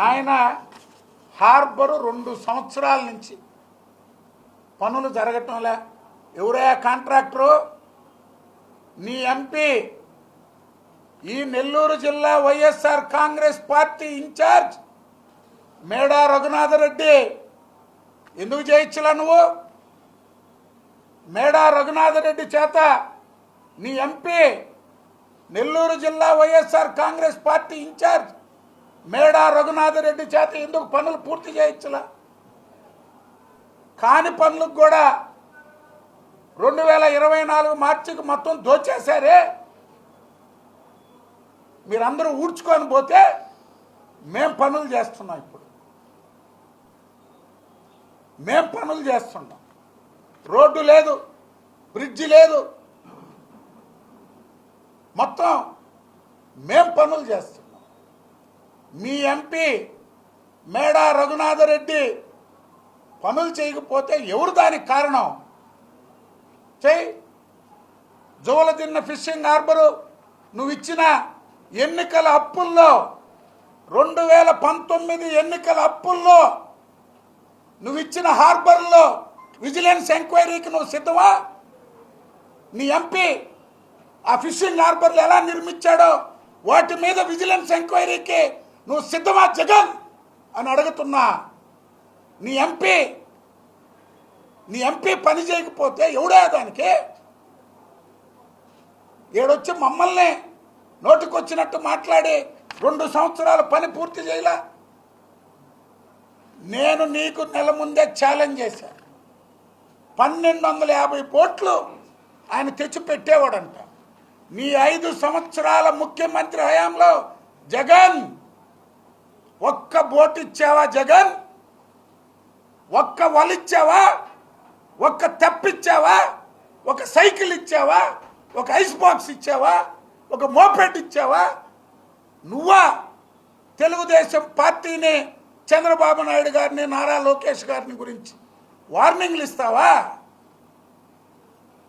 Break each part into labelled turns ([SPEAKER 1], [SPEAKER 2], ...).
[SPEAKER 1] ఆయన హార్బరు 2 సంవత్సరాల నుంచి పనులు జరగటంలే. ఎవరయ్యా కాంట్రాక్టరు? నీ ఎంపీ, ఈ నెల్లూరు జిల్లా వైఎస్ఆర్ కాంగ్రెస్ పార్టీ ఇన్ఛార్జ్ మేడా రఘునాథరెడ్డి. ఎందుకు చేయించలా నువ్వు? మేడా రఘునాథరెడ్డి చేత నీ ఎంపీ, నెల్లూరు జిల్లా వైఎస్ఆర్ కాంగ్రెస్ పార్టీ ఇన్ఛార్జ్ మేడా రఘునాథరెడ్డి చేత ఎందుకు పనులు పూర్తి చేయించలా? కాని పనులకు కూడా 2024 మార్చికి మొత్తం దోచేశారే. మీరందరూ ఊడ్చుకొని పోతే మేం పనులు చేస్తున్నాం. ఇప్పుడు మేం పనులు చేస్తున్నాం. రోడ్డు లేదు, బ్రిడ్జి లేదు, మొత్తం మేం పనులు చేస్తున్నాం. మీ ఎంపీ మేడా రఘునాథరెడ్డి పనులు చేయకపోతే ఎవరు దానికి కారణం? చెయ్యి. జువలదిన్న ఫిషింగ్ హార్బరు నువ్వు ఇచ్చిన ఎన్నికల అప్పుల్లో, 2019 ఎన్నికల అప్పుల్లో నువ్వు ఇచ్చిన హార్బర్లో విజిలెన్స్ ఎంక్వైరీకి నువ్వు సిద్ధమా? నీ ఎంపీ ఆ ఫిషింగ్ హార్బర్లు ఎలా నిర్మించాడో వాటి మీద విజిలెన్స్ ఎంక్వైరీకి నువ్వు సిద్ధమా జగన్ అని అడుగుతున్నా. నీ ఎంపీ పని చేయకపోతే ఎవడా దానికి? ఏడొచ్చి మమ్మల్ని నోటికొచ్చినట్టు మాట్లాడి 2 సంవత్సరాల పని పూర్తి చేయలా. నేను నీకు నెల ముందే ఛాలెంజ్ చేశాను. 1250 కోట్లు ఆయన తెచ్చి పెట్టేవాడంట. నీ 5 సంవత్సరాల ముఖ్యమంత్రి హయాంలో జగన్ ఒక్క బోట్ ఇచ్చావా? జగన్ ఒక్క వలిచ్చావా? ఒక్క తెప్పిచ్చావా? ఒక సైకిల్ ఇచ్చావా? ఒక ఐస్ బాక్స్ ఇచ్చావా? ఒక మోపెడ్ ఇచ్చావా? నువ్వా తెలుగుదేశం పార్టీని, చంద్రబాబు నాయుడు గారిని, నారా లోకేష్ గారిని గురించి వార్నింగ్లు ఇస్తావా?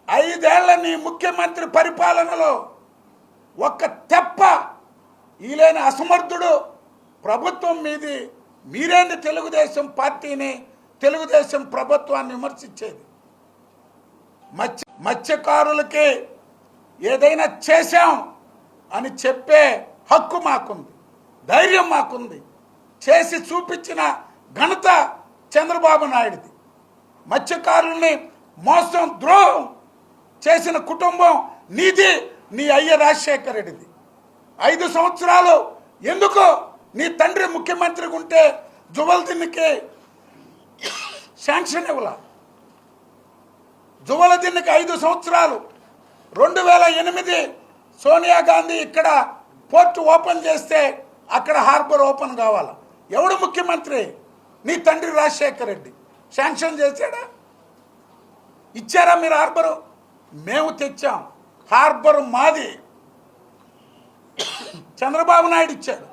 [SPEAKER 1] 5 ఏళ్ల నీ ముఖ్యమంత్రి పరిపాలనలో ఒక్క తెప్ప ఈలేని అసమర్థుడు ప్రభుత్వం మీది. మీరేంటి తెలుగుదేశం పార్టీని, తెలుగుదేశం ప్రభుత్వాన్ని విమర్శించేది? మత్స్యకారులకి ఏదైనా చేశాం అని చెప్పే హక్కు మాకుంది, ధైర్యం మాకుంది. చేసి చూపించిన ఘనత చంద్రబాబు నాయుడుది. మత్స్యకారుల్ని మోసం, ద్రోహం చేసిన కుటుంబం నీది, నీ అయ్య రాజశేఖర రెడ్డిది. 5 సంవత్సరాలు ఎందుకు నీ తండ్రి ముఖ్యమంత్రిగా ఉంటే జువలదిన్నకి శాంక్షన్ ఇవ్వాల? జువలదిన్నకి 5 సంవత్సరాలు 2008 సోనియా గాంధీ ఇక్కడ పోర్టు ఓపెన్ చేస్తే అక్కడ హార్బర్ ఓపెన్ కావాలా? ఎవడు ముఖ్యమంత్రి? నీ తండ్రి రాజశేఖర రెడ్డి శాంక్షన్ చేశాడా? ఇచ్చారా మీరు హార్బరు? మేము తెచ్చాం. హార్బర్ మాది. చంద్రబాబు నాయుడు ఇచ్చారు,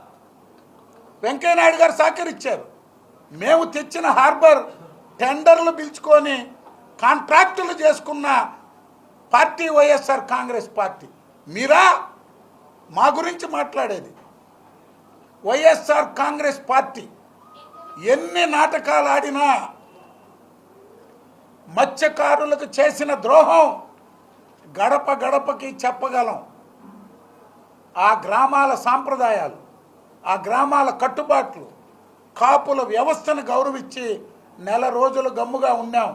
[SPEAKER 1] వెంకయ్యనాయుడు గారు సహకరించారు. మేము తెచ్చిన హార్బర్ టెండర్లు పిలుచుకొని కాంట్రాక్టులు చేసుకున్న పార్టీ వైఎస్ఆర్ కాంగ్రెస్ పార్టీ. మీరా మా గురించి మాట్లాడేది? వైఎస్ఆర్ కాంగ్రెస్ పార్టీ ఎన్ని నాటకాలు ఆడినా మత్స్యకారులకు చేసిన ద్రోహం గడప గడపకి చెప్పగలం. ఆ గ్రామాల సాంప్రదాయాలు, ఆ గ్రామాల కట్టుబాట్లు, కాపుల వ్యవస్థను గౌరవించి నెల రోజులు గమ్ముగా ఉన్నాం.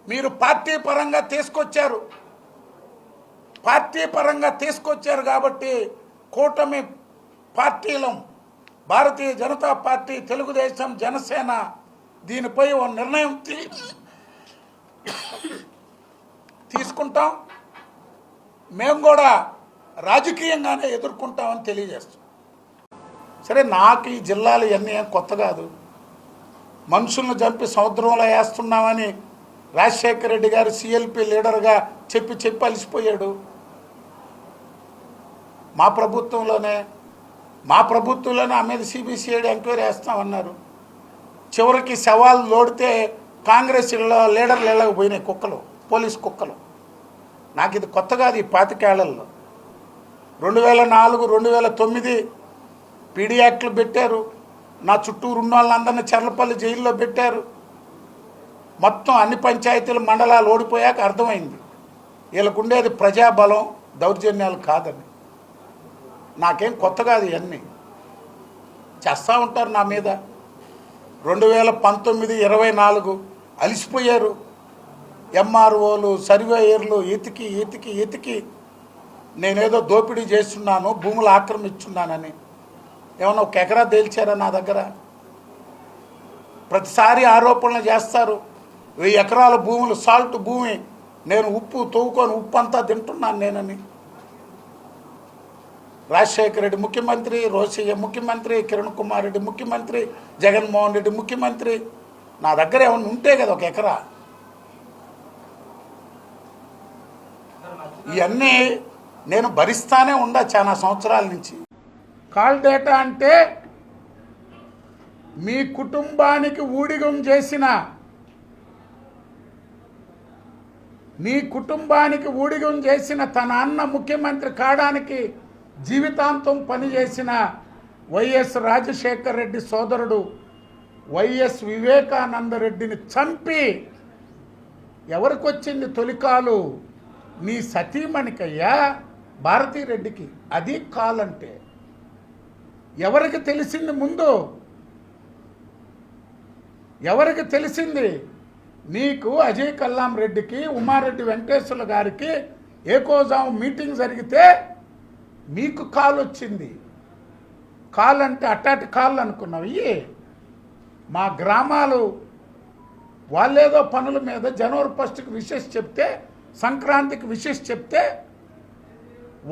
[SPEAKER 1] మీరు పార్టీ పరంగా తీసుకొచ్చారు కాబట్టి కూటమి పార్టీలం, భారతీయ జనతా పార్టీ, తెలుగుదేశం, జనసేన దీనిపై ఓ నిర్ణయం తీసుకుంటాం. మేము కూడా రాజకీయంగానే ఎదుర్కొంటామని తెలియజేస్తాం. సరే, నాకు ఈ జిల్లాలు ఇవన్నీ ఏం కొత్త కాదు. మనుషులను చంపి సముద్రంలో వేస్తున్నామని రాజశేఖర రెడ్డి గారు సిఎల్పి లీడర్గా చెప్పి అలసిపోయాడు. మా ప్రభుత్వంలోనే ఆ మీద సిబిసిఐడి ఎంక్వైరీ వేస్తామన్నారు. చివరికి సవాల్ లోడితే కాంగ్రెస్ లీడర్లు ఇళ్ళకి పోయినాయి కుక్కలు, పోలీస్ కుక్కలు. నాకు ఇది కొత్త కాదు. ఈ 25 ఏళ్లలో 2004, 2009 పీడీ యాక్ట్లు పెట్టారు, నా చుట్టూరు ఉన్న వాళ్ళందరినీ చర్లపల్లి జైల్లో పెట్టారు. మొత్తం అన్ని పంచాయతీలు మండలాలు ఓడిపోయాక అర్థమైంది వీళ్ళకు ఉండేది ప్రజాబలం, దౌర్జన్యాలు కాదని. నాకేం కొత్త కాదు, ఇవన్నీ చేస్తూ ఉంటారు నా మీద. 2019, 24 అలిసిపోయారు ఎంఆర్ఓలు, సర్వేయర్లు ఎతికి నేనేదో దోపిడీ చేస్తున్నాను, భూములు ఆక్రమిస్తున్నానని. ఏమన్నా ఒక ఎకరా తేల్చారా నా దగ్గర? ప్రతిసారి ఆరోపణలు చేస్తారు. 1000 ఎకరాల భూములు, సాల్ట్ భూమి, నేను ఉప్పు తవ్వుకొని ఉప్పు అంతా తింటున్నాను నేనని. రాజశేఖర రెడ్డి ముఖ్యమంత్రి, రోసయ్య ముఖ్యమంత్రి, కిరణ్ కుమార్ రెడ్డి ముఖ్యమంత్రి, జగన్మోహన్ రెడ్డి ముఖ్యమంత్రి. నా దగ్గర ఏమన్నా ఉంటే కదా ఒక ఎకరా. ఇవన్నీ నేను భరిస్తానే ఉండా చాలా సంవత్సరాల నుంచి. కాల్ డేటా అంటే మీ కుటుంబానికి ఊడిగం చేసిన, తన అన్న ముఖ్యమంత్రి కావడానికి జీవితాంతం పనిచేసిన వైఎస్ రాజశేఖర రెడ్డి సోదరుడు వైఎస్ వివేకానంద రెడ్డిని చంపి ఎవరికి వచ్చింది తొలికాలు? నీ సతీమణికయ్యా, భారతీరెడ్డికి. అది కాలంటే ఎవరికి తెలిసింది? ముందు ఎవరికి తెలిసింది? నీకు అజయ్ కల్లాం రెడ్డికి, ఉమారెడ్డి వెంకటేశ్వర్ల గారికి ఏకోజాము మీటింగ్ జరిగితే మీకు కాల్ వచ్చింది. కాల్ అంటే అట్టాటి కాళ్ళు అనుకున్నావు. ఇయ్యి మా గ్రామాలు వాళ్ళేదో పనుల మీద జనవరి 1కి విషెస్ చెప్తే, సంక్రాంతికి విషెస్ చెప్తే,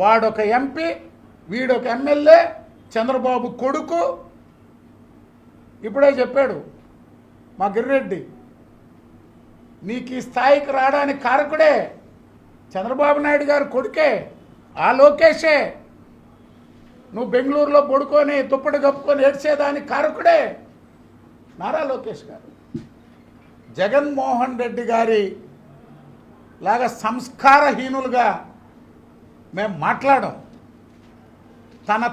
[SPEAKER 1] వాడొక ఎంపీ, వీడొక ఎమ్మెల్యే, చంద్రబాబు కొడుకు. ఇప్పుడే చెప్పాడు మా గిరిరెడ్డి, నీకు ఈ స్థాయికి రావడానికి కారకుడే చంద్రబాబు నాయుడు గారు కొడుకే, ఆ లోకేషే. నువ్వు బెంగళూరులో పడుకొని దుప్పటి కప్పుకొని ఏడ్చేదానికి కారకుడే నారా లోకేష్ గారు. జగన్మోహన్ రెడ్డి గారి లాగా సంస్కారహీనులుగా మేము మాట్లాడం. తన